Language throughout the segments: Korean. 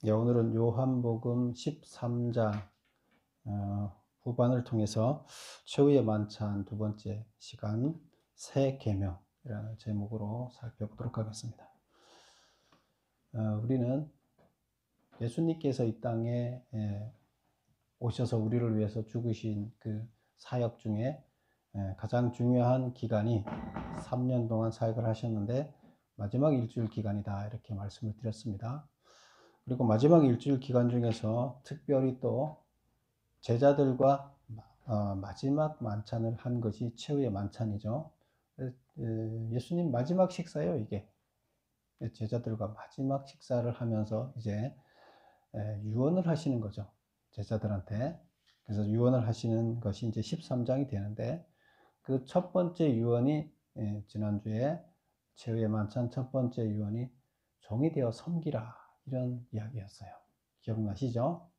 예, 오늘은 요한복음 13장 후반을 통해서 최후의 만찬 두 번째 시간 새 계명이라는 제목으로 살펴보도록 하겠습니다. 우리는 예수님께서 이 땅에 오셔서 우리를 위해서 죽으신 그 사역 중에 가장 중요한 기간이 3년 동안 사역을 하셨는데 마지막 일주일 기간이다, 이렇게 말씀을 드렸습니다. 그리고 마지막 일주일 기간 중에서 특별히 또 제자들과 마지막 만찬을 한 것이 최후의 만찬이죠. 예수님 마지막 식사예요, 이게. 제자들과 마지막 식사를 하면서 이제 유언을 하시는 거죠, 제자들한테. 그래서 유언을 하시는 것이 이제 13장이 되는데, 그 첫 번째 유언이 지난주에 최후의 만찬 첫 번째 유언이 종이 되어 섬기라, 이런 이야기였어요. 기억나시죠?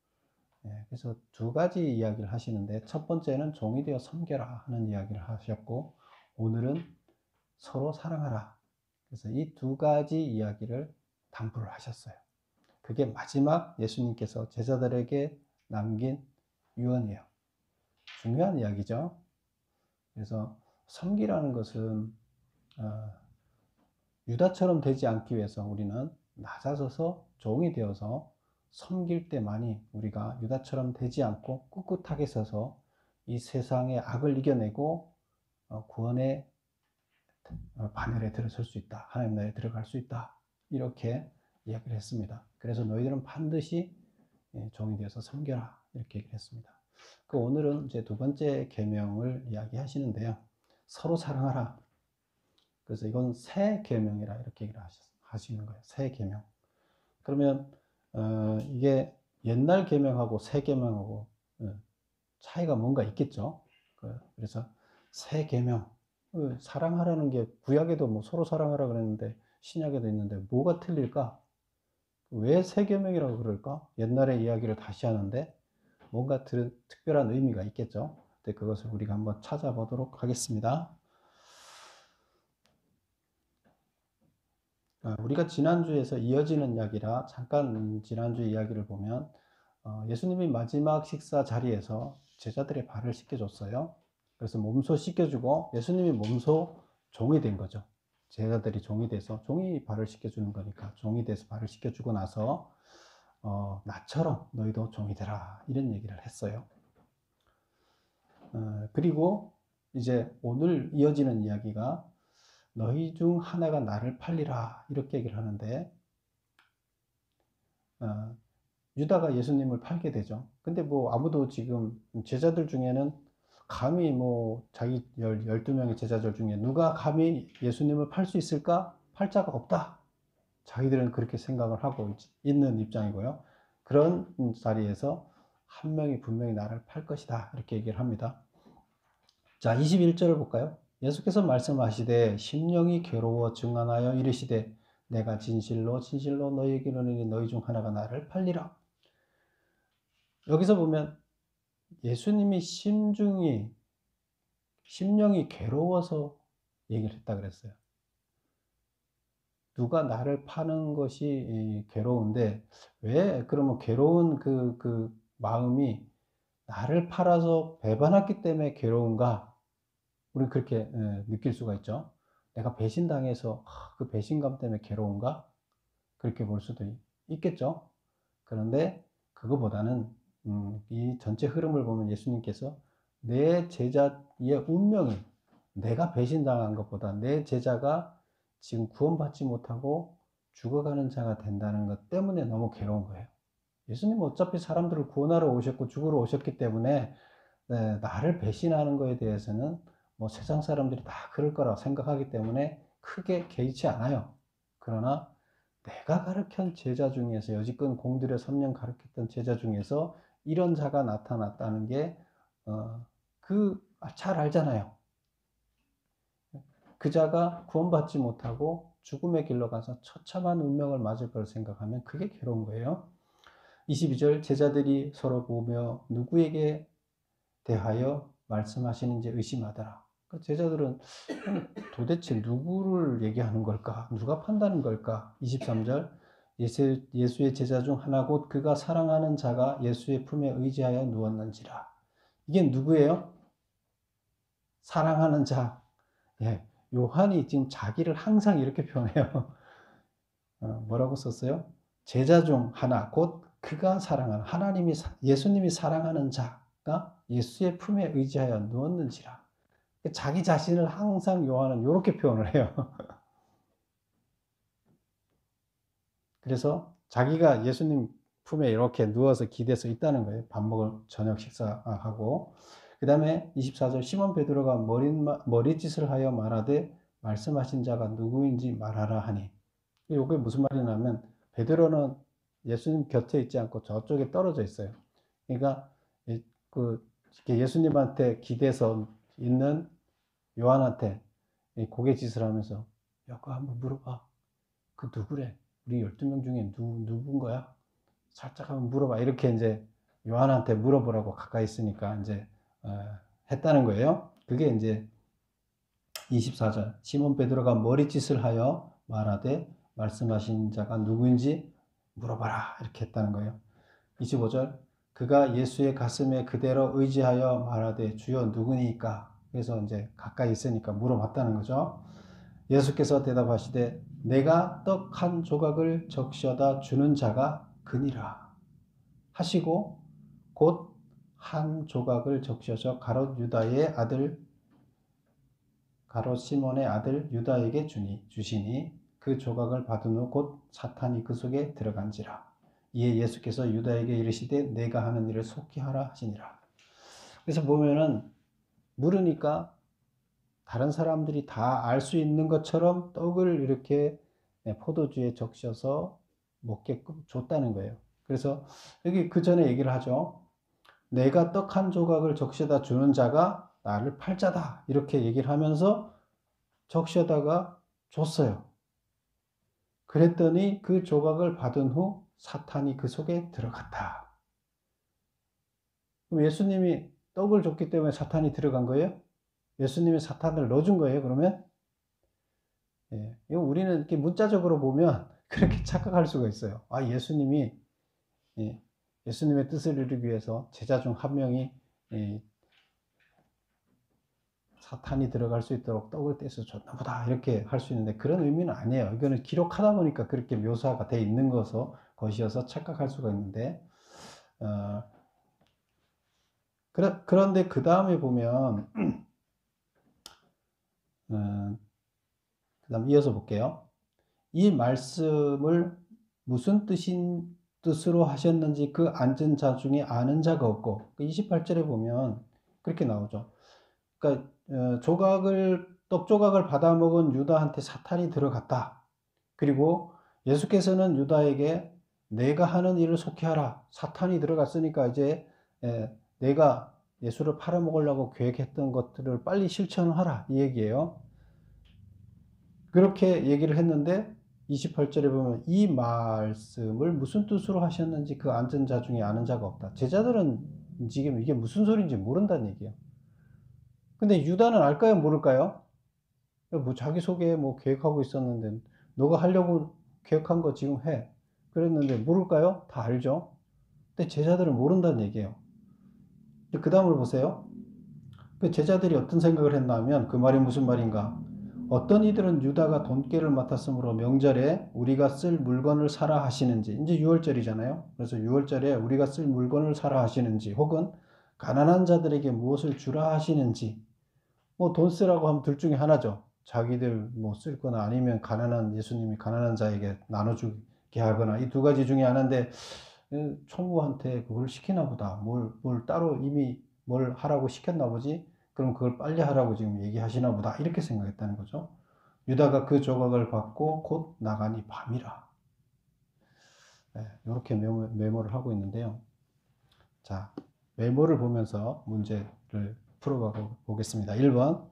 그래서 두 가지 이야기를 하시는데, 첫 번째는 종이 되어 섬겨라 하는 이야기를 하셨고, 오늘은 서로 사랑하라. 그래서 이 두 가지 이야기를 당부를 하셨어요. 그게 마지막 예수님께서 제자들에게 남긴 유언이에요. 중요한 이야기죠. 그래서 섬기라는 것은 유다처럼 되지 않기 위해서 우리는 낮아져서 종이 되어서 섬길 때만이 우리가 유다처럼 되지 않고 꿋꿋하게 서서 이 세상의 악을 이겨내고 구원의 바늘에 들어설 수 있다. 하나님 나라에 들어갈 수 있다. 이렇게 이야기를 했습니다. 그래서 너희들은 반드시 종이 되어서 섬겨라, 이렇게 얘기를 했습니다. 오늘은 이제 두 번째 계명을 이야기하시는데요. 서로 사랑하라. 그래서 이건 새 계명이라 이렇게 얘기를 하시는 거예요. 새 계명. 그러면 이게 옛날 계명하고 새 계명하고 차이가 뭔가 있겠죠. 그래서 새 계명, 사랑하라는 게 구약에도 뭐 서로 사랑하라 그랬는데 신약에도 있는데 뭐가 틀릴까? 왜 새 계명이라고 그럴까? 옛날의 이야기를 다시 하는데 뭔가 특별한 의미가 있겠죠. 근데 그것을 우리가 한번 찾아보도록 하겠습니다. 우리가 지난주에서 이어지는 이야기라 잠깐 지난주 이야기를 보면 예수님이 마지막 식사 자리에서 제자들의 발을 씻겨줬어요. 그래서 몸소 씻겨주고 예수님이 몸소 종이 된 거죠. 제자들이 종이 돼서, 종이 발을 씻겨주는 거니까 종이 돼서 발을 씻겨주고 나서 나처럼 너희도 종이 되라, 이런 얘기를 했어요. 그리고 이제 오늘 이어지는 이야기가 너희 중 하나가 나를 팔리라, 이렇게 얘기를 하는데 유다가 예수님을 팔게 되죠. 근데 뭐 아무도 지금 제자들 중에는 감히 뭐 자기 12명의 제자들 중에 누가 감히 예수님을 팔 수 있을까? 팔 자가 없다. 자기들은 그렇게 생각을 하고 있는 입장이고요. 그런 자리에서 한 명이 분명히 나를 팔 것이다, 이렇게 얘기를 합니다. 자, 21절을 볼까요? 예수께서 말씀하시되 심령이 괴로워 증언하여 이르시되 내가 진실로 진실로 너희에게 이르노니 너희 중 하나가 나를 팔리라. 여기서 보면 예수님이 심령이 괴로워서 얘기를 했다 그랬어요. 누가 나를 파는 것이 괴로운데, 왜 그러면 괴로운 그 마음이 나를 팔아서 배반했기 때문에 괴로운가? 우리는 그렇게 느낄 수가 있죠. 내가 배신당해서 그 배신감 때문에 괴로운가? 그렇게 볼 수도 있겠죠. 그런데 그거보다는 이 전체 흐름을 보면 예수님께서 내 제자의 운명이, 내가 배신당한 것보다 내 제자가 지금 구원받지 못하고 죽어가는 자가 된다는 것 때문에 너무 괴로운 거예요. 예수님은 어차피 사람들을 구원하러 오셨고 죽으러 오셨기 때문에 나를 배신하는 거에 대해서는 뭐 세상 사람들이 다 그럴 거라고 생각하기 때문에 크게 개의치 않아요. 그러나 내가 가르친 제자 중에서, 여지껏 공들여 3년 가르쳤던 제자 중에서 이런 자가 나타났다는 게 잘 알잖아요. 그 자가 구원받지 못하고 죽음의 길로 가서 처참한 운명을 맞을 걸 생각하면 그게 괴로운 거예요. 22절, 제자들이 서로 보며 누구에게 대하여 말씀하시는지 의심하더라. 제자들은 도대체 누구를 얘기하는 걸까? 누가 판다는 걸까? 23절, 예수의 제자 중 하나 곧 그가 사랑하는 자가 예수의 품에 의지하여 누웠는지라. 이게 누구예요? 사랑하는 자. 예, 요한이 지금 자기를 항상 이렇게 표현해요. 뭐라고 썼어요? 제자 중 하나 곧 그가 사랑하는 예수님이 사랑하는 자가 예수의 품에 의지하여 누웠는지라. 자기 자신을 항상 요한은 이렇게 표현을 해요. 그래서 자기가 예수님 품에 이렇게 누워서 기대서 있다는 거예요. 밥 먹을 저녁 식사하고. 그 다음에 24절 시몬 베드로가 머리짓을 하여 말하되 말씀하신 자가 누구인지 말하라 하니. 이게 무슨 말이냐면 베드로는 예수님 곁에 있지 않고 저쪽에 떨어져 있어요. 그러니까 예수님한테 기대서 있는 요한한테 고개짓을 하면서 야, 그거 한번 물어봐. 그 누구래? 우리 12명 중에 누군 거야? 살짝 한번 물어봐. 이렇게 이제 요한한테 물어보라고 가까이 있으니까 이제 했다는 거예요. 그게 이제 24절 시몬 베드로가 머리짓을 하여 말하되 말씀하신 자가 누구인지 물어봐라 이렇게 했다는 거예요. 25절 그가 예수의 가슴에 그대로 의지하여 말하되 주여 누구니까. 그래서 이제 가까이 있으니까 물어봤다는 거죠. 예수께서 대답하시되 내가 떡 한 조각을 적셔다 주는 자가 그니라 하시고 곧 한 조각을 적셔서 가롯 시몬의 아들 유다에게 주시니 그 조각을 받은 후 곧 사탄이 그 속에 들어간지라. 이에 예수께서 유다에게 이르시되 내가 하는 일을 속히 하라 하시니라. 그래서 보면은 물으니까 다른 사람들이 다 알 수 있는 것처럼 떡을 이렇게 포도주에 적셔서 먹게끔 줬다는 거예요. 그래서 여기 그 전에 얘기를 하죠. 내가 떡 한 조각을 적셔다 주는 자가 나를 팔자다. 이렇게 얘기를 하면서 적셔다가 줬어요. 그랬더니 그 조각을 받은 후 사탄이 그 속에 들어갔다. 그럼 예수님이 떡을 줬기 때문에 사탄이 들어간 거예요? 예수님이 사탄을 넣어준 거예요, 그러면? 예, 이거 우리는 이렇게 문자적으로 보면 그렇게 착각할 수가 있어요. 아, 예수님의 뜻을 이루기 위해서 제자 중 한 명이 사탄이 들어갈 수 있도록 떡을 떼서 줬나 보다 이렇게 할 수 있는데 그런 의미는 아니에요. 이거는 기록하다 보니까 그렇게 묘사가 되어 있는 것이어서 착각할 수가 있는데 그런데 그 다음에 보면 그 다음 이어서 볼게요. 이 말씀을 무슨 뜻으로 하셨는지 그 앉은 자 중에 아는 자가 없고 28절에 보면 그렇게 나오죠. 그러니까 떡 조각을 받아 먹은 유다한테 사탄이 들어갔다. 그리고 예수께서는 유다에게 내가 하는 일을 속히 하라. 사탄이 들어갔으니까 이제 내가 예수를 팔아먹으려고 계획했던 것들을 빨리 실천하라 이 얘기예요. 그렇게 얘기를 했는데 28절에 보면 이 말씀을 무슨 뜻으로 하셨는지 그 앉은 자 중에 아는 자가 없다. 제자들은 지금 이게 무슨 소리인지 모른다는 얘기예요. 근데 유다는 알까요? 모를까요? 뭐 자기소개 뭐 계획하고 있었는데 너가 하려고 계획한 거 지금 해. 그랬는데 모를까요? 다 알죠. 근데 제자들은 모른다는 얘기예요. 그 다음을 보세요. 그 제자들이 어떤 생각을 했나 하면 그 말이 무슨 말인가? 어떤 이들은 유다가 돈깨를 맡았으므로 명절에 우리가 쓸 물건을 사라 하시는지, 이제 6월절이잖아요. 그래서 6월절에 우리가 쓸 물건을 사라 하시는지, 혹은 가난한 자들에게 무엇을 주라 하시는지, 뭐 돈 쓰라고 하면 둘 중에 하나죠. 자기들 뭐 쓸 거나 아니면 예수님이 가난한 자에게 나눠주게 하거나 이 두 가지 중에 하나인데, 총무한테 그걸 시키나 보다. 뭘 따로 이미 뭘 하라고 시켰나 보지? 그럼 그걸 빨리 하라고 지금 얘기하시나 보다. 이렇게 생각했다는 거죠. 유다가 그 조각을 받고 곧 나가니 밤이라. 이렇게 메모를 하고 있는데요. 자, 메모를 보면서 문제를 풀어가 보겠습니다. 1번.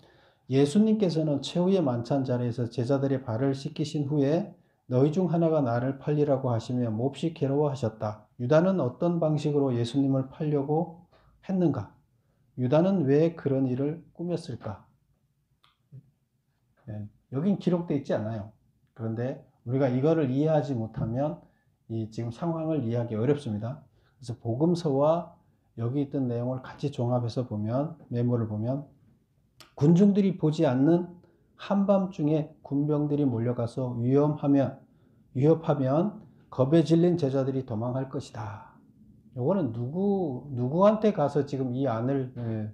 예수님께서는 최후의 만찬 자리에서 제자들의 발을 씻기신 후에 너희 중 하나가 나를 팔리라고 하시며 몹시 괴로워하셨다. 유다는 어떤 방식으로 예수님을 팔려고 했는가? 유다는 왜 그런 일을 꾸몄을까? 여긴 기록되어 있지 않아요. 그런데 우리가 이거를 이해하지 못하면 이 지금 상황을 이해하기 어렵습니다. 그래서 복음서와 여기 있던 내용을 같이 종합해서 보면, 메모를 보면, 군중들이 보지 않는 한밤중에 군병들이 몰려가서 위협하면 겁에 질린 제자들이 도망할 것이다. 요거는 누구한테 가서 지금 이 안을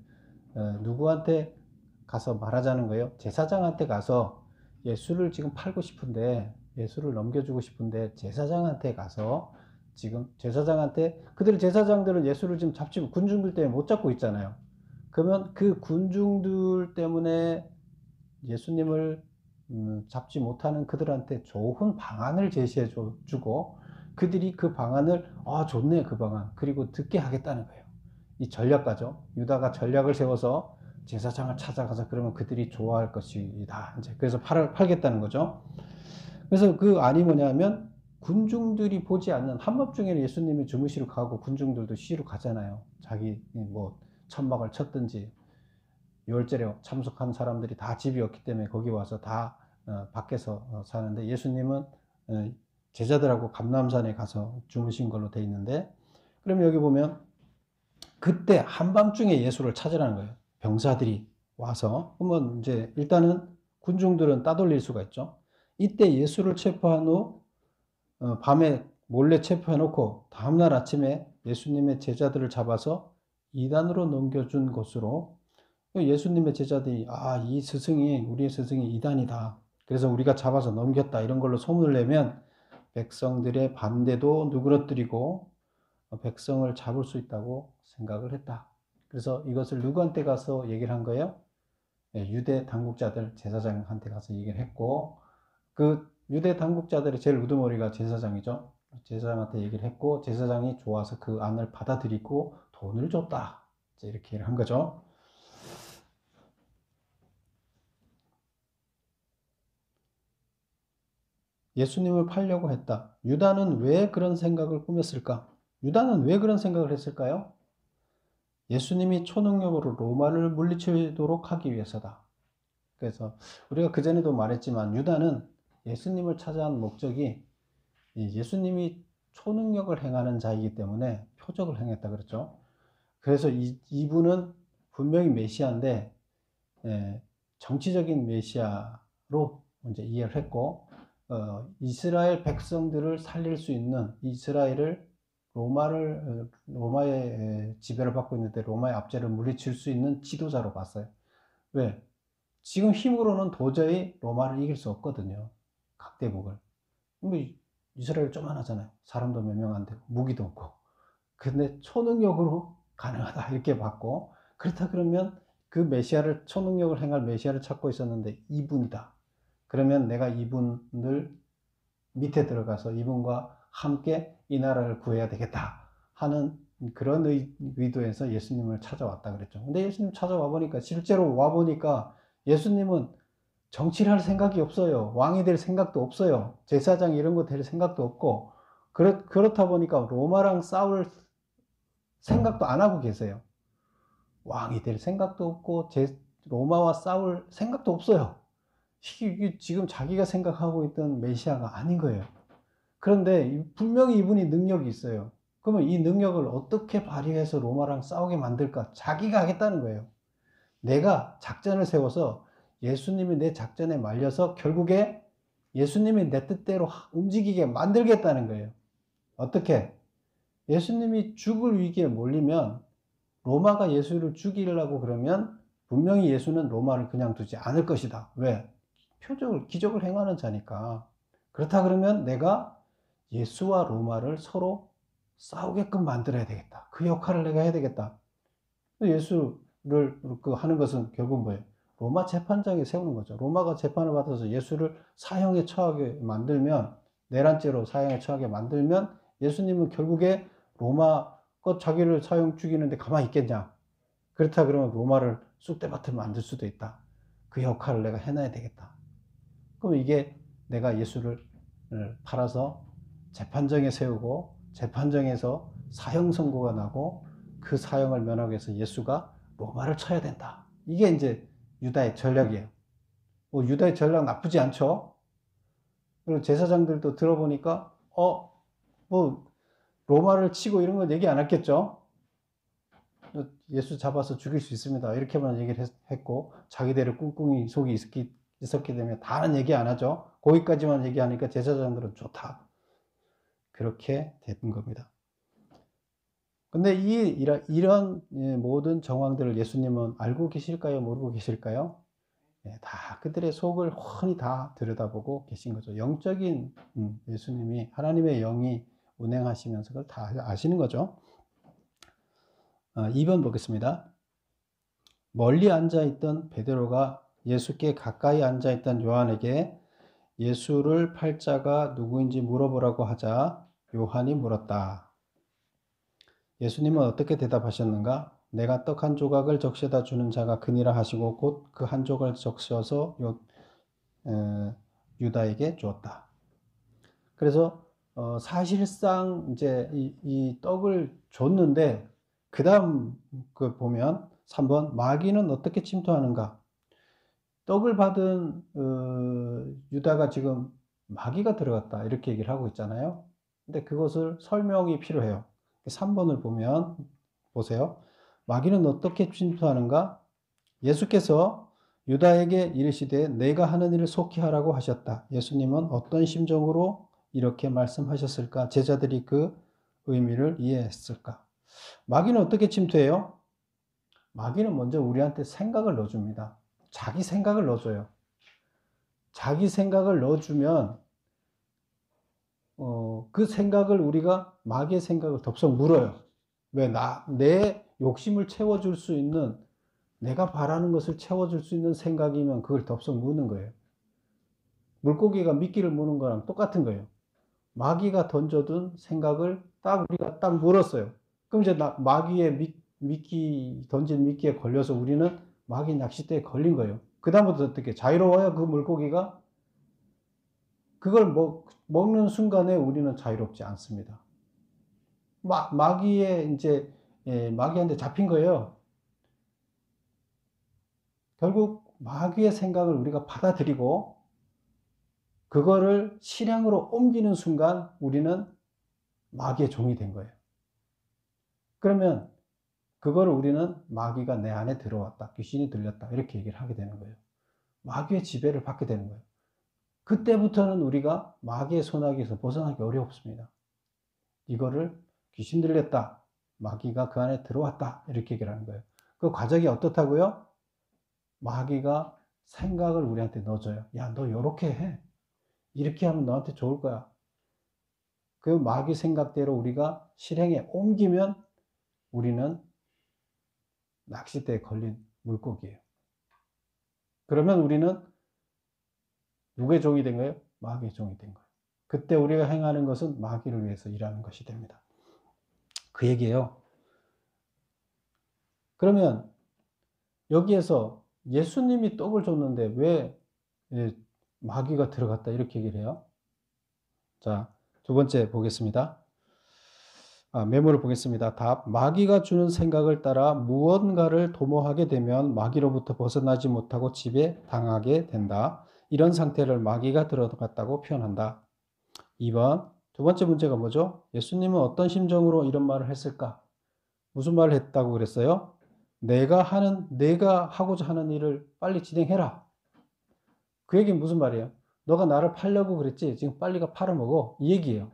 누구한테 가서 말하자는 거예요? 제사장한테 가서 예수를 지금 팔고 싶은데, 예수를 넘겨주고 싶은데, 제사장한테 가서 지금 제사장한테, 그들 제사장들은 예수를 지금 군중들 때문에 못 잡고 있잖아요. 그러면 그 군중들 때문에 예수님을 잡지 못하는 그들한테 좋은 방안을 제시해 주고, 그들이 그 방안을 좋네 그 방안, 그리고 듣게 하겠다는 거예요. 이 전략가죠. 유다가 전략을 세워서 제사장을 찾아가서 그러면 그들이 좋아할 것이다. 이제 그래서 팔겠다는 거죠. 그래서 그 안이 뭐냐면, 군중들이 보지 않는, 한밤중에는 예수님이 주무시러 가고 군중들도 쉬러 가잖아요. 자기 뭐 천막을 쳤든지, 유월절에 참석한 사람들이 다 집이 없기 때문에 거기 와서 다 밖에서 사는데, 예수님은 제자들하고 감람산에 가서 주무신 걸로 돼 있는데, 그럼 여기 보면 그때 한밤중에 예수를 찾으라는 거예요. 병사들이 와서. 그러면 이제 일단은 군중들은 따돌릴 수가 있죠. 이때 예수를 체포한 후 밤에 몰래 체포해 놓고 다음날 아침에 예수님의 제자들을 잡아서 이단으로 넘겨준 것으로, 예수님의 제자들이 이 스승이, 우리의 스승이 이단이다, 그래서 우리가 잡아서 넘겼다, 이런 걸로 소문을 내면 백성들의 반대도 누그러뜨리고 백성을 잡을 수 있다고 생각을 했다. 그래서 이것을 누구한테 가서 얘기를 한 거예요? 유대 당국자들, 제사장한테 가서 얘기를 했고, 그 유대 당국자들의 제일 우두머리가 제사장이죠. 제사장한테 얘기를 했고, 제사장이 좋아서 그 안을 받아들이고 돈을 줬다, 이렇게 얘기를 한 거죠. 예수님을 팔려고 했다. 유다는 왜 그런 생각을 꾸몄을까? 유다는 왜 그런 생각을 했을까요? 예수님이 초능력으로 로마를 물리치도록 하기 위해서다. 그래서 우리가 그전에도 말했지만, 유다는 예수님을 찾아온 목적이 예수님이 초능력을 행하는 자이기 때문에 표적을 행했다 그랬죠. 그래서 이분은 분명히 메시아인데 정치적인 메시아로 이제 이해를 했고, 이스라엘 백성들을 살릴 수 있는, 이스라엘을 로마의 지배를 받고 있는데 로마의 압제를 물리칠 수 있는 지도자로 봤어요. 왜? 지금 힘으로는 도저히 로마를 이길 수 없거든요. 각대국을. 뭐 이스라엘 조만하잖아요. 사람도 몇 명 안 되고 무기도 없고. 근데 초능력으로 가능하다, 이렇게 봤고, 그렇다 그러면 그 메시아를, 초능력을 행할 메시아를 찾고 있었는데 이분이다. 그러면 내가 이분을 밑에 들어가서 이분과 함께 이 나라를 구해야 되겠다 하는 그런 의도에서 예수님을 찾아왔다 그랬죠. 근데 예수님 찾아와 보니까, 실제로 와 보니까 예수님은 정치를 할 생각이 없어요. 왕이 될 생각도 없어요. 제사장 이런 거 될 생각도 없고, 그렇다 보니까 로마랑 싸울 생각도 안 하고 계세요. 왕이 될 생각도 없고 로마와 싸울 생각도 없어요. 이게 지금 자기가 생각하고 있던 메시아가 아닌 거예요. 그런데 분명히 이분이 능력이 있어요. 그러면 이 능력을 어떻게 발휘해서 로마랑 싸우게 만들까? 자기가 하겠다는 거예요. 내가 작전을 세워서 예수님이 내 작전에 말려서 결국에 예수님이 내 뜻대로 움직이게 만들겠다는 거예요. 어떻게? 예수님이 죽을 위기에 몰리면, 로마가 예수를 죽이려고 그러면 분명히 예수는 로마를 그냥 두지 않을 것이다. 왜? 기적을 행하는 자니까. 그렇다 그러면 내가 예수와 로마를 서로 싸우게끔 만들어야 되겠다. 그 역할을 내가 해야 되겠다. 예수를 하는 것은 결국 뭐예요? 로마 재판장에 세우는 거죠. 로마가 재판을 받아서 예수를 사형에 처하게 만들면, 내란죄로 사형에 처하게 만들면, 예수님은 결국에 로마 자기를 사형 죽이는데 가만히 있겠냐? 그렇다 그러면 로마를 쑥대밭을 만들 수도 있다. 그 역할을 내가 해놔야 되겠다. 그럼 이게 내가 예수를 팔아서 재판정에 세우고, 재판정에서 사형 선고가 나고, 그 사형을 면하기 위해서 예수가 로마를 쳐야 된다. 이게 이제 유다의 전략이에요. 유다의 전략 나쁘지 않죠? 그리고 제사장들도 들어보니까 뭐 로마를 치고 이런 건 얘기 안 했겠죠. 예수 잡아서 죽일 수 있습니다. 이렇게만 얘기를 했고, 자기들의 꿍꿍이 속이 있었기 때문에 다른 얘기 안 하죠. 거기까지만 얘기하니까 제사장들은 좋다. 그렇게 된 겁니다. 근데 이런 모든 정황들을 예수님은 알고 계실까요? 모르고 계실까요? 다 그들의 속을 훤히 다 들여다보고 계신 거죠. 영적인 예수님이, 하나님의 영이 운행하시면서 그걸 다 아시는 거죠. 2번 보겠습니다. 멀리 앉아있던 베드로가 예수께 가까이 앉아있던 요한에게 예수를 팔 자가 누구인지 물어보라고 하자 요한이 물었다. 예수님은 어떻게 대답하셨는가? 내가 떡 한 조각을 적셔다 주는 자가 그니라 하시고 곧 그 한 조각을 적셔서 유다에게 주었다. 그래서 사실상 이제 이 떡을 줬는데 그 다음 그 보면 3번 마귀는 어떻게 침투하는가? 떡을 받은 유다가 지금 마귀가 들어갔다 이렇게 얘기를 하고 있잖아요. 근데 그것을 설명이 필요해요. 3번을 보면 보세요. 마귀는 어떻게 침투하는가? 예수께서 유다에게 이르시되 내가 하는 일을 속히 하라고 하셨다. 예수님은 어떤 심정으로 이렇게 말씀하셨을까? 제자들이 그 의미를 이해했을까? 마귀는 어떻게 침투해요? 마귀는 먼저 우리한테 생각을 넣어줍니다. 자기 생각을 넣어줘요. 자기 생각을 넣어주면 그 생각을 우리가 마귀의 생각을 덥석 물어요. 왜? 내 욕심을 채워줄 수 있는, 내가 바라는 것을 채워줄 수 있는 생각이면 그걸 덥석 무는 거예요. 물고기가 미끼를 무는 거랑 똑같은 거예요. 마귀가 던져둔 생각을 우리가 딱 물었어요. 그럼 이제 마귀의 던진 미끼에 걸려서 우리는 마귀 낚싯대에 걸린 거예요. 그 다음부터 어떻게 자유로워요? 그 물고기가? 그걸 먹는 순간에 우리는 자유롭지 않습니다. 마귀한테 잡힌 거예요. 결국 마귀의 생각을 우리가 받아들이고 그거를 실행으로 옮기는 순간 우리는 마귀의 종이 된 거예요. 그러면 그거를 우리는 마귀가 내 안에 들어왔다, 귀신이 들렸다 이렇게 얘기를 하게 되는 거예요. 마귀의 지배를 받게 되는 거예요. 그때부터는 우리가 마귀의 손아귀에서 벗어나기 어렵습니다. 이거를 귀신 들렸다, 마귀가 그 안에 들어왔다 이렇게 얘기를 하는 거예요. 그 과정이 어떻다고요? 마귀가 생각을 우리한테 넣어줘요. 야, 너 요렇게 해. 이렇게 하면 너한테 좋을 거야. 그 마귀 생각대로 우리가 실행에 옮기면 우리는 낚싯대에 걸린 물고기예요. 그러면 우리는 누구의 종이 된 거예요? 마귀의 종이 된 거예요. 그때 우리가 행하는 것은 마귀를 위해서 일하는 것이 됩니다. 그 얘기예요. 그러면 여기에서 예수님이 떡을 줬는데 왜 마귀가 들어갔다 이렇게 얘기를 해요? 자, 두 번째 보겠습니다. 메모를 보겠습니다. 답. 마귀가 주는 생각을 따라 무언가를 도모하게 되면 마귀로부터 벗어나지 못하고 지배당하게 된다. 이런 상태를 마귀가 들어갔다고 표현한다. 2번. 두 번째 문제가 뭐죠? 예수님은 어떤 심정으로 이런 말을 했을까? 무슨 말을 했다고 그랬어요? 내가 하고자 하는 일을 빨리 진행해라. 그 얘기는 무슨 말이에요? 너가 나를 팔려고 그랬지? 지금 빨리 가 팔아먹어. 이 얘기예요.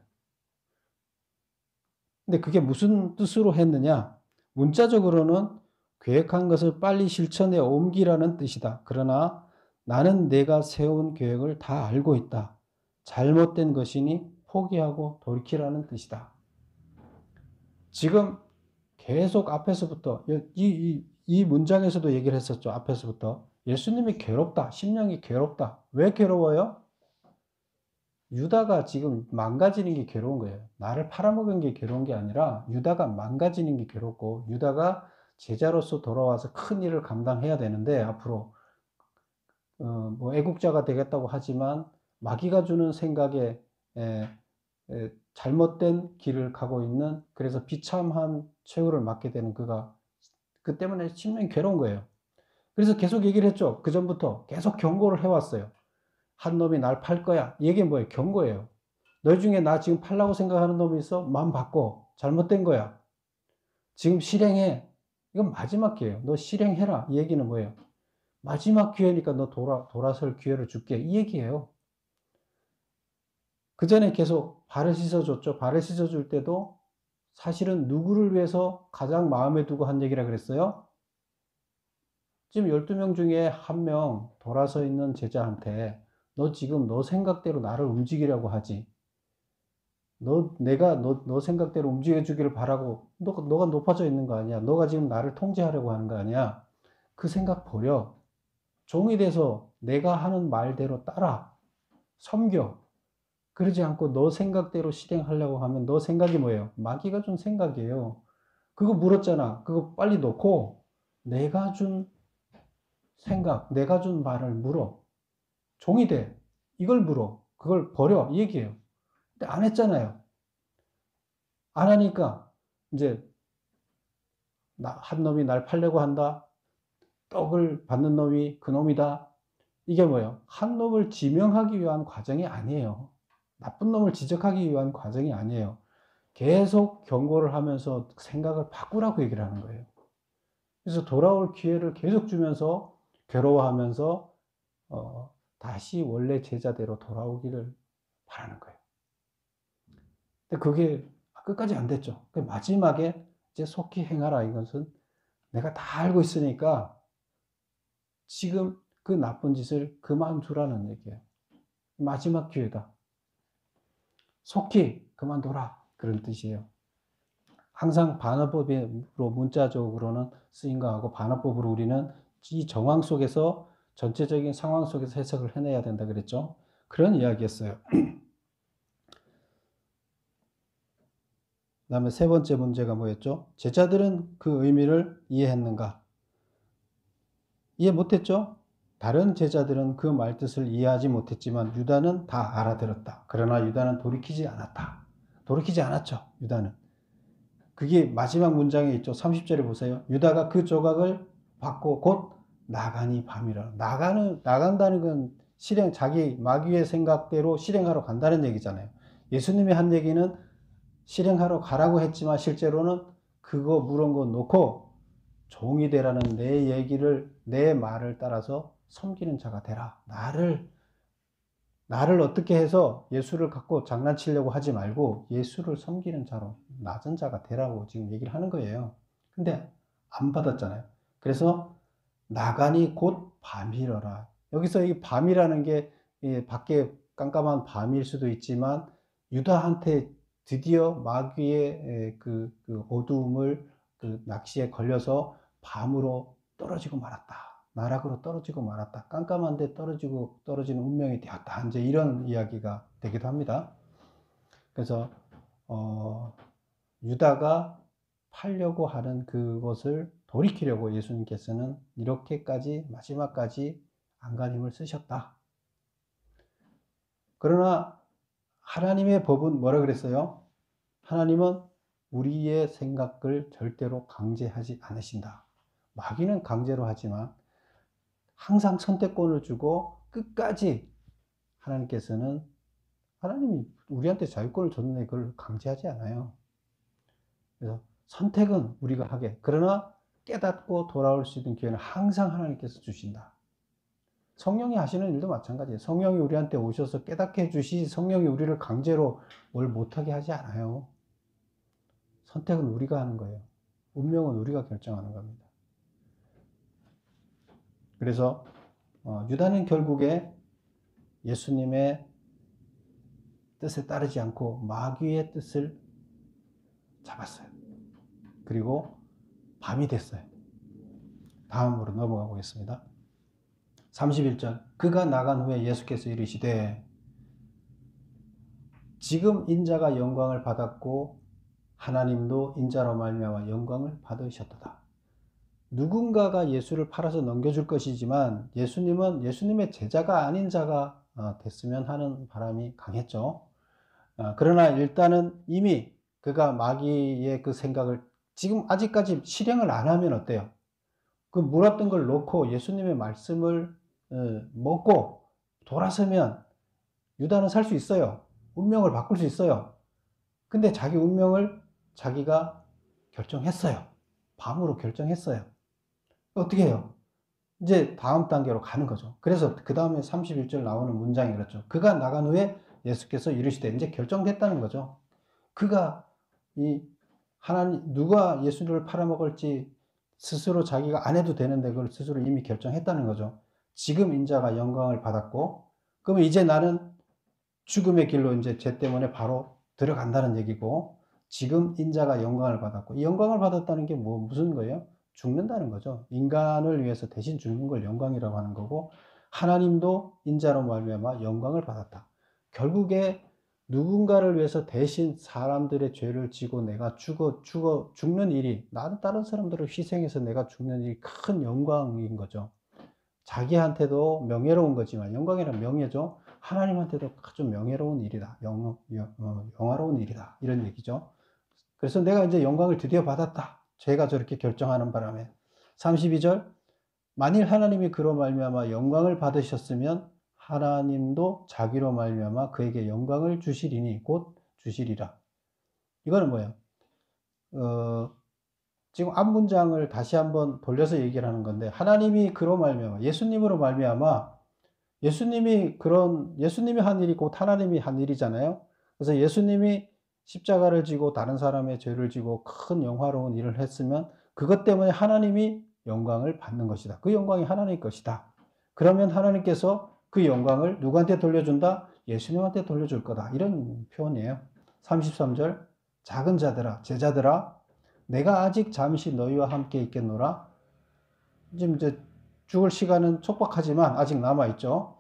근데 그게 무슨 뜻으로 했느냐? 문자적으로는 계획한 것을 빨리 실천에 옮기라는 뜻이다. 그러나 나는 내가 세운 계획을 다 알고 있다. 잘못된 것이니 포기하고 돌이키라는 뜻이다. 지금 계속 앞에서부터 이 문장에서도 얘기를 했었죠. 앞에서부터 예수님이 괴롭다. 심령이 괴롭다. 왜 괴로워요? 유다가 지금 망가지는 게 괴로운 거예요. 나를 팔아먹은 게 괴로운 게 아니라 유다가 망가지는 게 괴롭고 유다가 제자로서 돌아와서 큰 일을 감당해야 되는데 앞으로 애국자가 되겠다고 하지만 마귀가 주는 생각에 잘못된 길을 가고 있는, 그래서 비참한 최후를 맞게 되는 그 때문에 심령이 괴로운 거예요. 그래서 계속 얘기를 했죠. 그 전부터 계속 경고를 해왔어요. 한 놈이 날 팔 거야. 이게 뭐예요? 경고예요. 너희 중에 나 지금 팔라고 생각하는 놈이 있어? 마음 바꿔. 잘못된 거야. 지금 실행해. 이건 마지막 기회예요. 너 실행해라. 이 얘기는 뭐예요? 마지막 기회니까 너 돌아설 기회를 줄게. 이 얘기예요. 그 전에 계속 발을 씻어줬죠. 발을 씻어줄 때도 사실은 누구를 위해서 가장 마음에 두고 한 얘기라 그랬어요? 지금 12명 중에 한 명 돌아서 있는 제자한테 너 지금 너 생각대로 나를 움직이려고 하지. 내가 너 생각대로 움직여주기를 바라고 너가 높아져 있는 거 아니야. 너가 지금 나를 통제하려고 하는 거 아니야. 그 생각 버려. 종이 돼서 내가 하는 말대로 따라. 섬겨. 그러지 않고 너 생각대로 실행하려고 하면 너 생각이 뭐예요? 마귀가 준 생각이에요. 그거 물었잖아. 그거 빨리 놓고 내가 준 생각, 내가 준 말을 물어. 종이 돼. 이걸 물어. 그걸 버려. 이 얘기예요. 근데 안 했잖아요. 안 하니까 이제 한 놈이 날 팔려고 한다. 떡을 받는 놈이 그 놈이다. 이게 뭐예요? 한 놈을 지명하기 위한 과정이 아니에요. 나쁜 놈을 지적하기 위한 과정이 아니에요. 계속 경고를 하면서 생각을 바꾸라고 얘기를 하는 거예요. 그래서 돌아올 기회를 계속 주면서 괴로워하면서 다시 원래 제자대로 돌아오기를 바라는 거예요. 근데 그게 끝까지 안 됐죠. 마지막에 이제 속히 행하라. 이것은 내가 다 알고 있으니까 지금 그 나쁜 짓을 그만두라는 얘기예요. 마지막 기회다. 속히 그만둬라. 그런 뜻이에요. 항상 반어법으로 문자적으로는 쓰인 거하고 반어법으로 우리는 이 정황 속에서 전체적인 상황 속에서 해석을 해내야 된다 그랬죠. 그런 이야기였어요. 그 다음에 세 번째 문제가 뭐였죠? 제자들은 그 의미를 이해했는가? 이해 못했죠? 다른 제자들은 그 말뜻을 이해하지 못했지만 유다는 다 알아들었다. 그러나 유다는 돌이키지 않았다. 돌이키지 않았죠. 유다는. 그게 마지막 문장에 있죠. 30절에 보세요. 유다가 그 조각을 받고 곧 나가니 밤이라. 나간다는 건 자기 마귀의 생각대로 실행하러 간다는 얘기잖아요. 예수님이 한 얘기는 실행하러 가라고 했지만 실제로는 그거 물은 거 놓고 종이 되라는 내 말을 따라서 섬기는 자가 되라. 나를 어떻게 해서 예수를 갖고 장난치려고 하지 말고 예수를 섬기는 자로 낮은 자가 되라고 지금 얘기를 하는 거예요. 근데 안 받았잖아요. 그래서 나가니 곧 밤이러라. 여기서 이 밤이라는 게 밖에 깜깜한 밤일 수도 있지만 유다한테 드디어 마귀의 그 어두움을 그 낚시에 걸려서 밤으로 떨어지고 말았다. 나락으로 떨어지고 말았다. 깜깜한데 떨어지는 운명이 되었다. 이제 이런 이야기가 되기도 합니다. 그래서 유다가 팔려고 하는 그것을 돌이키려고 예수님께서는 이렇게까지 마지막까지 안간힘을 쓰셨다. 그러나 하나님의 법은 뭐라 그랬어요? 하나님은 우리의 생각을 절대로 강제하지 않으신다. 마귀는 강제로 하지만 항상 선택권을 주고 끝까지 하나님이 우리한테 자유권을 줬는데 그걸 강제하지 않아요. 그래서 선택은 우리가 하게. 그러나 깨닫고 돌아올 수 있는 기회는 항상 하나님께서 주신다. 성령이 하시는 일도 마찬가지예요. 성령이 우리한테 오셔서 깨닫게 해주시 성령이 우리를 강제로 뭘 못하게 하지 않아요. 선택은 우리가 하는 거예요. 운명은 우리가 결정하는 겁니다. 그래서 유다는 결국에 예수님의 뜻에 따르지 않고 마귀의 뜻을 잡았어요. 그리고 밤이 됐어요. 다음으로 넘어가 보겠습니다. 31절 그가 나간 후에 예수께서 이르시되 지금 인자가 영광을 받았고 하나님도 인자로 말미암아 영광을 받으셨도다. 누군가가 예수를 팔아서 넘겨줄 것이지만 예수님은 예수님의 제자가 아닌 자가 됐으면 하는 바람이 강했죠. 그러나 일단은 이미 그가 마귀의 그 생각을 지금 아직까지 실행을 안 하면 어때요? 그 물었던 걸 놓고 예수님의 말씀을 먹고 돌아서면 유다는 살 수 있어요. 운명을 바꿀 수 있어요. 근데 자기 운명을 자기가 결정했어요. 밤으로 결정했어요. 어떻게 해요? 이제 다음 단계로 가는 거죠. 그래서 그 다음에 31절 나오는 문장이 그렇죠. 그가 나간 후에 예수께서 이르시되, 이제 결정됐다는 거죠. 그가 이 하나님, 누가 예수를 팔아먹을지 스스로 자기가 안 해도 되는데 그걸 스스로 이미 결정했다는 거죠. 지금 인자가 영광을 받았고, 그러면 이제 나는 죽음의 길로 이제 죄 때문에 바로 들어간다는 얘기고, 지금 인자가 영광을 받았고, 이 영광을 받았다는 게 무슨 거예요? 죽는다는 거죠. 인간을 위해서 대신 죽는 걸 영광이라고 하는 거고, 하나님도 인자로 말미암아 영광을 받았다. 결국에 누군가를 위해서 대신 사람들의 죄를 지고 내가 죽는 일이, 나는 다른 사람들을 희생해서 내가 죽는 일이 큰 영광인 거죠. 자기한테도 명예로운 거지만, 영광이란 명예죠. 하나님한테도 아주 명예로운 일이다. 영화로운 일이다. 이런 얘기죠. 그래서 내가 이제 영광을 드디어 받았다. 죄가 저렇게 결정하는 바람에. 32절, 만일 하나님이 그로 말미암아 영광을 받으셨으면 하나님도 자기로 말미암아 그에게 영광을 주시리니 곧 주시리라. 이거는 뭐예요? 지금 앞 문장을 다시 한번 돌려서 얘기를 하는 건데, 하나님이 그로 말미암아, 예수님으로 말미암아, 예수님이 한 일이 곧 하나님이 한 일이잖아요. 그래서 예수님이 십자가를 지고 다른 사람의 죄를 지고 큰 영화로운 일을 했으면 그것 때문에 하나님이 영광을 받는 것이다. 그 영광이 하나님의 것이다. 그러면 하나님께서 그 영광을 누구한테 돌려준다? 예수님한테 돌려줄 거다. 이런 표현이에요. 33절, 작은 자들아, 제자들아, 내가 아직 잠시 너희와 함께 있겠노라. 지금 이제 죽을 시간은 촉박하지만 아직 남아있죠.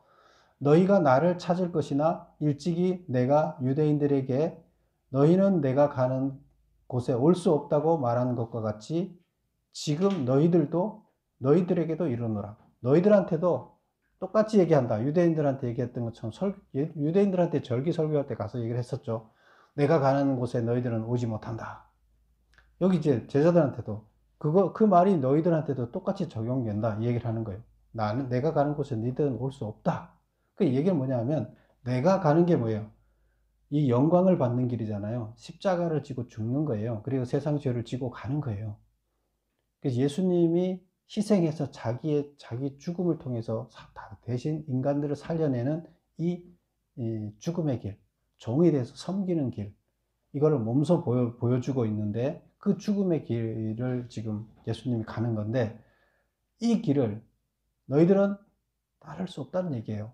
너희가 나를 찾을 것이나 일찍이 내가 유대인들에게 너희는 내가 가는 곳에 올 수 없다고 말하는 것과 같이 지금 너희들에게도 이르노라. 너희들한테도 똑같이 얘기한다. 유대인들한테 얘기했던 것처럼 유대인들한테 절기 설교할 때 가서 얘기를 했었죠. 내가 가는 곳에 너희들은 오지 못한다. 여기 이제 제자들한테도 그 말이 너희들한테도 똑같이 적용된다. 이 얘기를 하는 거예요. 내가 가는 곳에 너희들은 올 수 없다. 그 얘기는 뭐냐면, 내가 가는 게 뭐예요? 이 영광을 받는 길이잖아요. 십자가를 지고 죽는 거예요. 그리고 세상 죄를 지고 가는 거예요. 그래서 예수님이 희생해서 자기 죽음을 통해서 대신 인간들을 살려내는 이 죽음의 길, 종이 돼서 섬기는 길, 이거를 몸소 보여주고 있는데, 그 죽음의 길을 지금 예수님이 가는 건데, 이 길을 너희들은 따를 수 없다는 얘기예요.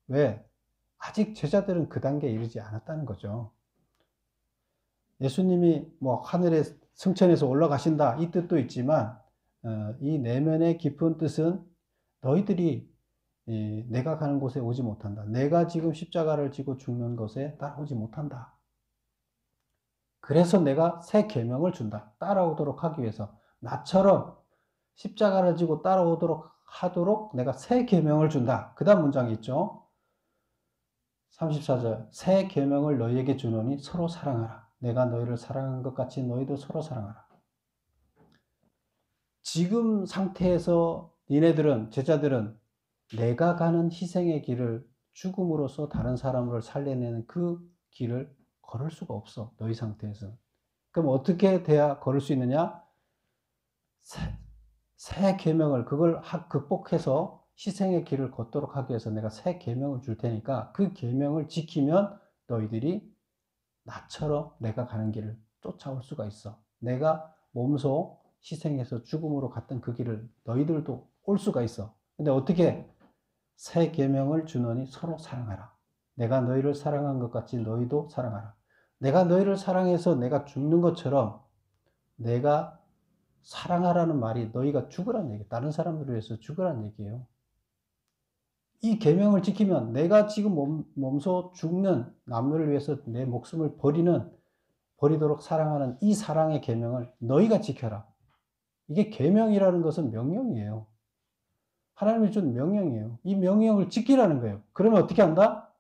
왜? 아직 제자들은 그 단계에 이르지 않았다는 거죠. 예수님이 뭐 하늘에 승천해서 올라가신다, 이 뜻도 있지만, 이 내면의 깊은 뜻은 너희들이 내가 가는 곳에 오지 못한다. 내가 지금 십자가를 지고 죽는 곳에 따라오지 못한다. 그래서 내가 새 계명을 준다. 따라오도록 하기 위해서. 나처럼 십자가를 지고 따라오도록 하도록 내가 새 계명을 준다. 그 다음 문장이 있죠. 34절, 새 계명을 너희에게 주노니 서로 사랑하라. 내가 너희를 사랑한 것 같이 너희도 서로 사랑하라. 지금 상태에서 제자들은 내가 가는 희생의 길을, 죽음으로써 다른 사람을 살려내는 그 길을 걸을 수가 없어. 너희 상태에서. 그럼 어떻게 돼야 걸을 수 있느냐? 새 계명을, 그걸 극복해서 희생의 길을 걷도록 하기 위해서 내가 새 계명을 줄 테니까 그 계명을 지키면 너희들이 나처럼 내가 가는 길을 쫓아올 수가 있어. 내가 몸소 희생해서 죽음으로 갔던 그 길을 너희들도 올 수가 있어. 근데 어떻게? 새 계명을 주노니 서로 사랑하라. 내가 너희를 사랑한 것 같이 너희도 사랑하라. 내가 너희를 사랑해서 내가 죽는 것처럼, 내가 사랑하라는 말이 너희가 죽으라는 얘기예요. 다른 사람들을 위해서 죽으라는 얘기예요. 이 계명을 지키면 내가 지금 몸소 죽는, 남을 위해서 내 목숨을 버리도록 사랑하는 이 사랑의 계명을 너희가 지켜라. 이게 계명이라는 것은 명령이에요. 하나님이 준 명령이에요. 이 명령을 지키라는 거예요. 그러면 어떻게 한다?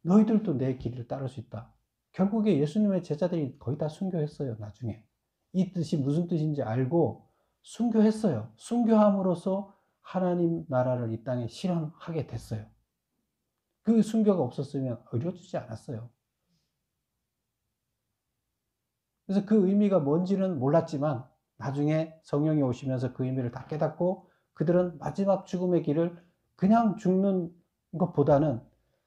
너희들도 내 길을 따를 수 있다. 결국에 예수님의 제자들이 거의 다 순교했어요. 나중에 이 뜻이 무슨 뜻인지 알고 순교했어요. 순교함으로써 하나님 나라를 이 땅에 실현하게 됐어요. 그 순교가 없었으면 이루어지지 않았어요. 그래서 그 의미가 뭔지는 몰랐지만 나중에 성령이 오시면서 그 의미를 다 깨닫고 그들은 마지막 죽음의 길을 그냥 죽는 것보다는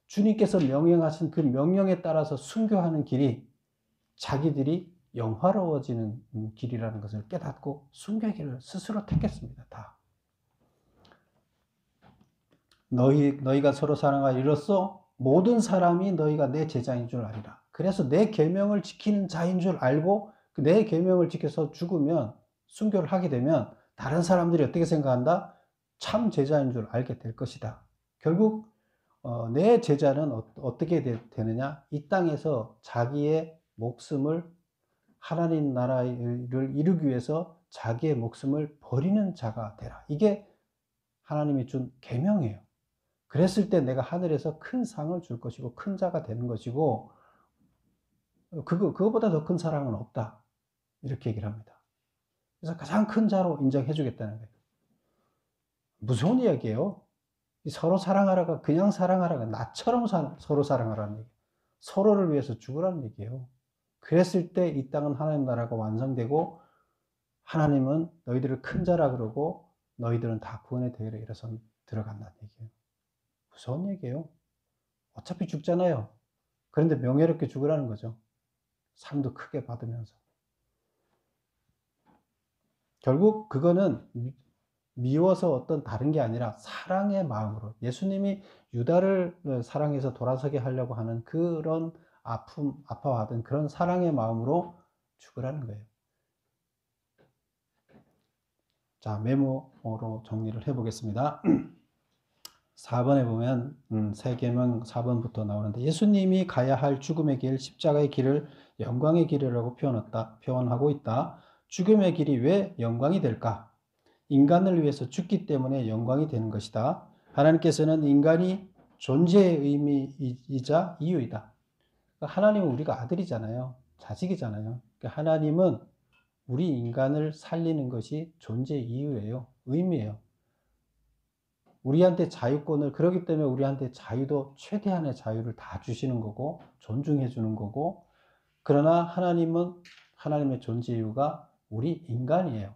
주님께서 명령하신 그 명령에 따라서 순교하는 길이 자기들이 영화로워지는 길이라는 것을 깨닫고 순교의 길을 스스로 택했습니다. 다. 너희가 서로 사랑하여 이로써 모든 사람이 너희가 내 제자인 줄 아리라. 그래서 내 계명을 지키는 자인 줄 알고 내 계명을 지켜서 죽으면 순교를 하게 되면 다른 사람들이 어떻게 생각한다? 참 제자인 줄 알게 될 것이다. 결국 내 제자는 어떻게 되느냐? 이 땅에서 자기의 목숨을 하나님 나라를 이루기 위해서 자기의 목숨을 버리는 자가 되라. 이게 하나님이 준 계명이에요. 그랬을 때 내가 하늘에서 큰 상을 줄 것이고 큰 자가 되는 것이고 그거보다 더 큰 사랑은 없다. 이렇게 얘기를 합니다. 그래서 가장 큰 자로 인정해 주겠다는 거예요. 무서운 이야기예요. 서로 사랑하라가 그냥 사랑하라가 나처럼 서로 사랑하라는 얘기예요. 서로를 위해서 죽으라는 얘기예요. 그랬을 때 이 땅은 하나님 나라가 완성되고 하나님은 너희들을 큰 자라 그러고 너희들은 다 구원의 대회에 이뤄서 들어간다는 얘기예요. 무서운 얘기예요. 어차피 죽잖아요. 그런데 명예롭게 죽으라는 거죠. 상도 크게 받으면서. 결국 그거는 미워서 어떤 다른 게 아니라 사랑의 마음으로 예수님이 유다를 사랑해서 돌아서게 하려고 하는 그런 아파하던 그런 사랑의 마음으로 죽으라는 거예요. 자, 메모로 정리를 해보겠습니다. 4번에 보면 세계명 4번부터 나오는데 예수님이 가야 할 죽음의 길, 십자가의 길을 영광의 길이라고 표현하고 있다. 죽음의 길이 왜 영광이 될까? 인간을 위해서 죽기 때문에 영광이 되는 것이다. 하나님께서는 인간이 존재의 의미이자 이유이다. 하나님은 우리가 아들이잖아요. 자식이잖아요. 하나님은 우리 인간을 살리는 것이 존재의 이유예요. 의미예요. 우리한테 자유권을, 그렇기 때문에 우리한테 자유도 최대한의 자유를 다 주시는 거고 존중해 주는 거고, 그러나 하나님은 하나님의 존재 이유가 우리 인간이에요.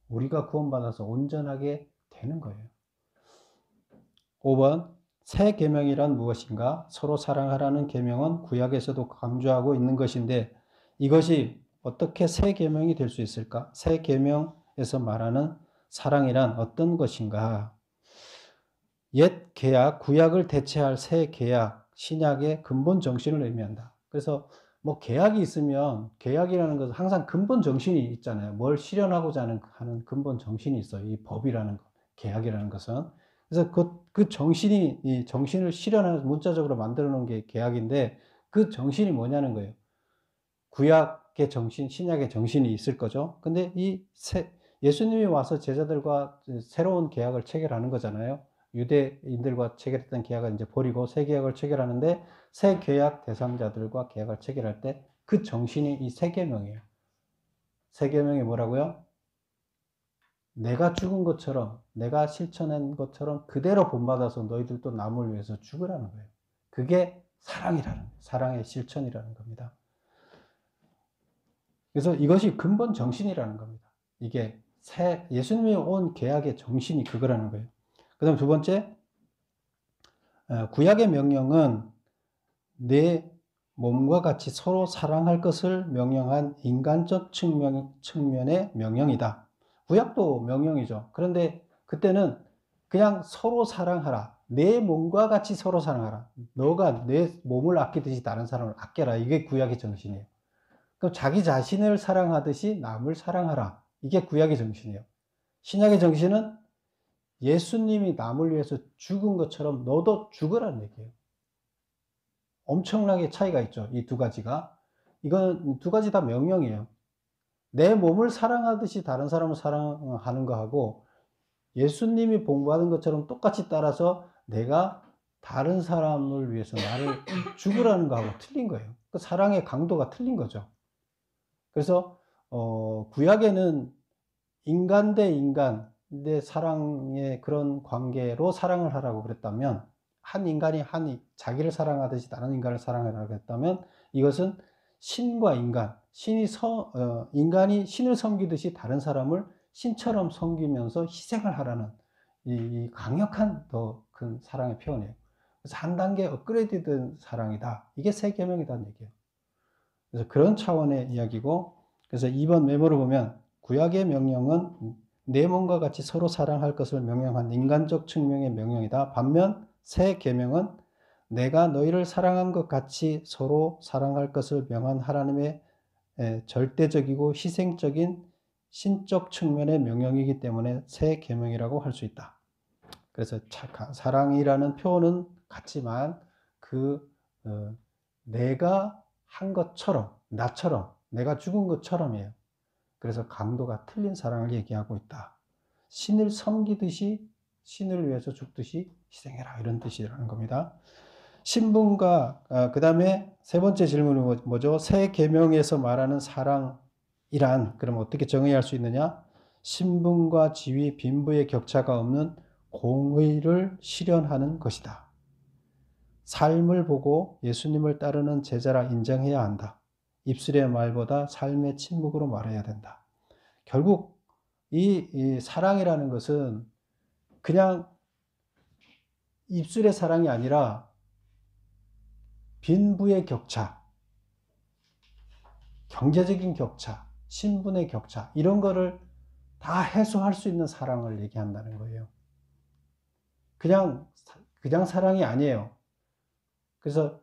우리가 구원받아서 온전하게 되는 거예요. 5번 새 계명이란 무엇인가? 서로 사랑하라는 계명은 구약에서도 강조하고 있는 것인데 이것이 어떻게 새 계명이 될 수 있을까? 새 계명에서 말하는 사랑이란 어떤 것인가? 옛 계약, 구약을 대체할 새 계약, 신약의 근본 정신을 의미한다. 그래서 뭐 계약이 있으면 계약이라는 것은 항상 근본 정신이 있잖아요. 뭘 실현하고자 하는 근본 정신이 있어요. 이 법이라는 것, 계약이라는 것은. 그래서 그 정신이, 이 정신을 실현해서 문자적으로 만들어 놓은 게 계약인데 그 정신이 뭐냐는 거예요. 구약의 정신, 신약의 정신이 있을 거죠. 근데 예수님이 와서 제자들과 새로운 계약을 체결하는 거잖아요. 유대인들과 체결했던 계약을 이제 버리고 새 계약을 체결하는데 새 계약 대상자들과 계약을 체결할 때 그 정신이 이 새 계명이에요. 새 계명이 뭐라고요? 내가 죽은 것처럼, 내가 실천한 것처럼 그대로 본받아서 너희들도 남을 위해서 죽으라는 거예요. 그게 사랑이라는 거예요. 사랑의 실천이라는 겁니다. 그래서 이것이 근본 정신이라는 겁니다. 이게 예수님이 온 계약의 정신이 그거라는 거예요. 그 다음 두 번째, 구약의 명령은 내 몸과 같이 서로 사랑할 것을 명령한 인간적 측면의 명령이다. 구약도 명령이죠. 그런데 그때는 그냥 서로 사랑하라. 내 몸과 같이 서로 사랑하라. 너가 내 몸을 아끼듯이 다른 사람을 아껴라. 이게 구약의 정신이에요. 그럼 자기 자신을 사랑하듯이 남을 사랑하라. 이게 구약의 정신이에요. 신약의 정신은 예수님이 남을 위해서 죽은 것처럼 너도 죽으라는 얘기예요. 엄청나게 차이가 있죠. 이 두 가지가. 이건 두 가지 다 명령이에요. 내 몸을 사랑하듯이 다른 사람을 사랑하는 거하고 예수님이 본받은 것처럼 똑같이 따라서 내가 다른 사람을 위해서 나를 죽으라는 거하고 틀린 거예요. 그 사랑의 강도가 틀린 거죠. 그래서 구약에는 인간 대 인간의 사랑의 그런 관계로 사랑을 하라고 그랬다면 한 인간이 자기를 사랑하듯이 다른 인간을 사랑하라고 했다면 이것은 신과 인간, 인간이 신을 섬기듯이 다른 사람을 신처럼 섬기면서 희생을 하라는 이 강력한 더 큰 사랑의 표현이에요. 그래서 한 단계 업그레이드된 사랑이다. 이게 새 계명이라는 얘기예요. 그래서 그런 차원의 이야기고, 그래서 2번 메모를 보면 구약의 명령은 내 몸과 같이 서로 사랑할 것을 명령한 인간적 측면의 명령이다. 반면 새 계명은 내가 너희를 사랑한 것 같이 서로 사랑할 것을 명한 하나님의 절대적이고 희생적인 신적 측면의 명령이기 때문에 새 계명이라고 할 수 있다. 그래서 사랑이라는 표현은 같지만 내가 한 것처럼, 나처럼, 내가 죽은 것처럼이에요. 그래서 강도가 틀린 사랑을 얘기하고 있다. 신을 섬기듯이 신을 위해서 죽듯이 희생해라, 이런 뜻이라는 겁니다. 신분과 그 다음에 세 번째 질문은 뭐죠? 새 계명에서 말하는 사랑이란 그럼 어떻게 정의할 수 있느냐? 신분과 지위, 빈부의 격차가 없는 공의를 실현하는 것이다. 삶을 보고 예수님을 따르는 제자라 인정해야 한다. 입술의 말보다 삶의 침묵으로 말해야 된다. 결국 이 사랑이라는 것은 그냥 입술의 사랑이 아니라 빈부의 격차, 경제적인 격차, 신분의 격차, 이런 거를 다 해소할 수 있는 사랑을 얘기한다는 거예요. 그냥 사랑이 아니에요. 그래서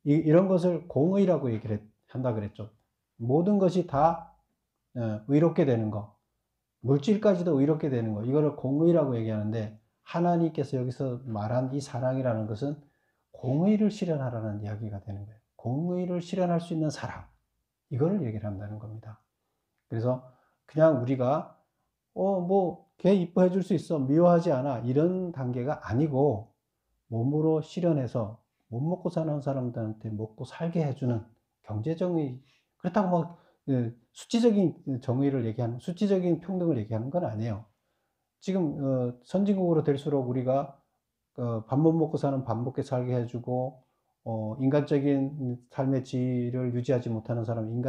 이런 것을 공의라고 얘기를 한다 그랬죠. 모든 것이 다 의롭게 되는 거, 물질까지도 의롭게 되는 거, 이거를 공의라고 얘기하는데, 하나님께서 여기서 말한 이 사랑이라는 것은 공의를 실현하라는 이야기가 되는 거예요. 공의를 실현할 수 있는 사랑, 이거를 얘기를 한다는 겁니다. 그래서 그냥 우리가 걔 이뻐해 줄 수 있어, 미워하지 않아, 이런 단계가 아니고 몸으로 실현해서 못 먹고 사는 사람들한테 먹고 살게 해주는 경제정의, 그렇다고 뭐 수치적인 정의를 얘기하는, 수치적인 평등을 얘기하는 건 아니에요. 지금 선진국으로 될수록 우리가 밥 못 먹고 사는 밥 먹게 살게 해주고, 인간적인 삶의 질을 유지하지 못하는 사람,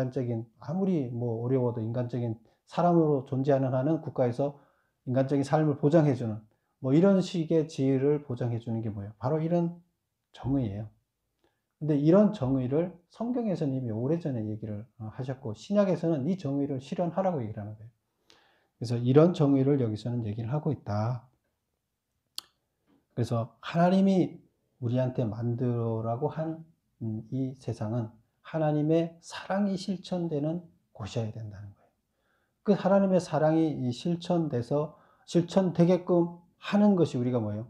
아무리 뭐 어려워도 인간적인 사람으로 존재하는 한은 국가에서 인간적인 삶을 보장해주는, 뭐 이런 식의 지위를 보장해주는 게 뭐예요? 바로 이런 정의예요. 근데 이런 정의를 성경에서는 이미 오래전에 얘기를 하셨고, 신약에서는 이 정의를 실현하라고 얘기를 하는 거예요. 그래서 이런 정의를 여기서는 얘기를 하고 있다. 그래서 하나님이 우리한테 만들라고 한 이 세상은 하나님의 사랑이 실천되는 곳이어야 된다는 거예요. 그 하나님의 사랑이 실천되게끔 하는 것이 우리가 뭐예요?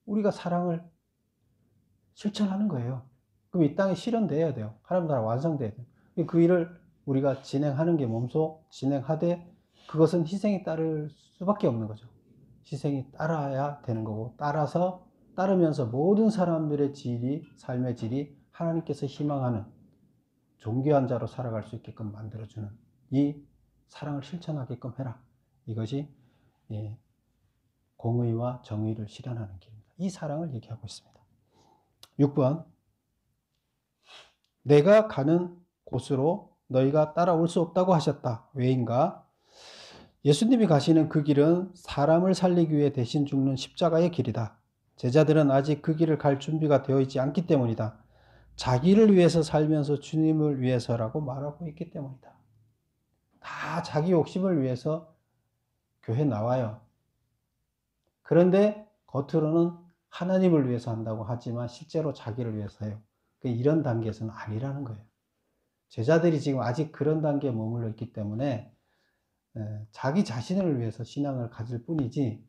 우리가 사랑을 실천하는 거예요. 그럼 이 땅에 실현돼야 돼요. 하나님 나라 완성돼야 돼요. 그 일을 우리가 진행하는 게 몸소 진행하되, 그것은 희생이 따를 수밖에 없는 거죠. 희생이 따라야 되는 거고, 따르면서 모든 사람들의 삶의 질이 하나님께서 희망하는 존귀한 자로 살아갈 수 있게끔 만들어주는 이 사랑을 실천하게끔 해라. 이것이 공의와 정의를 실현하는 길입니다. 이 사랑을 얘기하고 있습니다. 6번, 내가 가는 곳으로 너희가 따라올 수 없다고 하셨다. 왜인가? 예수님이 가시는 그 길은 사람을 살리기 위해 대신 죽는 십자가의 길이다. 제자들은 아직 그 길을 갈 준비가 되어 있지 않기 때문이다. 자기를 위해서 살면서 주님을 위해서라고 말하고 있기 때문이다. 다 자기 욕심을 위해서 교회 나와요. 그런데 겉으로는 하나님을 위해서 한다고 하지만 실제로 자기를 위해서 해요. 이런 단계에서는 아니라는 거예요. 제자들이 지금 아직 그런 단계에 머물러 있기 때문에 자기 자신을 위해서 신앙을 가질 뿐이지,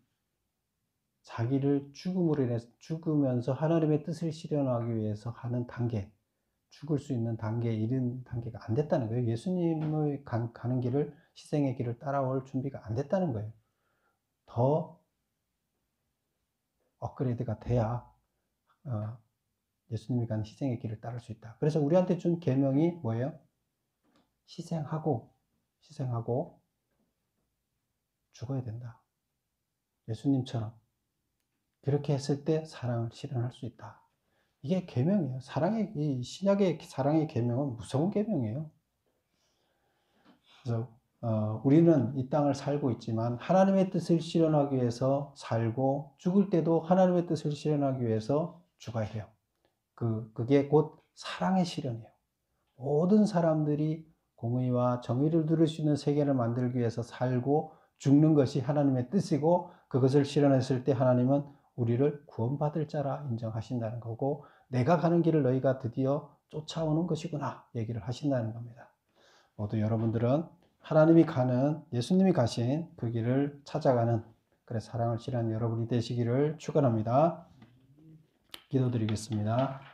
자기를 죽음으로 인해서 죽으면서 하나님의 뜻을 실현하기 위해서 하는 단계, 죽을 수 있는 단계에 이른 단계가 안 됐다는 거예요. 예수님의 가는 길을, 희생의 길을 따라올 준비가 안 됐다는 거예요. 더 업그레이드가 돼야 예수님이 간 희생의 길을 따를 수 있다. 그래서 우리한테 준 계명이 뭐예요? 희생하고 죽어야 된다. 예수님처럼 그렇게 했을 때 사랑을 실현할 수 있다. 이게 계명이에요. 이 신약의 사랑의 계명은 무서운 계명이에요. 그래서 우리는 이 땅을 살고 있지만 하나님의 뜻을 실현하기 위해서 살고 죽을 때도 하나님의 뜻을 실현하기 위해서 죽어야 해요. 그게 곧 사랑의 실현이에요. 모든 사람들이 공의와 정의를 누릴 수 있는 세계를 만들기 위해서 살고 죽는 것이 하나님의 뜻이고 그것을 실현했을 때 하나님은 우리를 구원받을 자라 인정하신다는 거고 내가 가는 길을 너희가 드디어 쫓아오는 것이구나 얘기를 하신다는 겁니다. 모두 여러분들은 하나님이 가는 예수님이 가신 그 길을 찾아가는 그래 사랑을 실현하는 여러분이 되시기를 축원합니다. 기도드리겠습니다.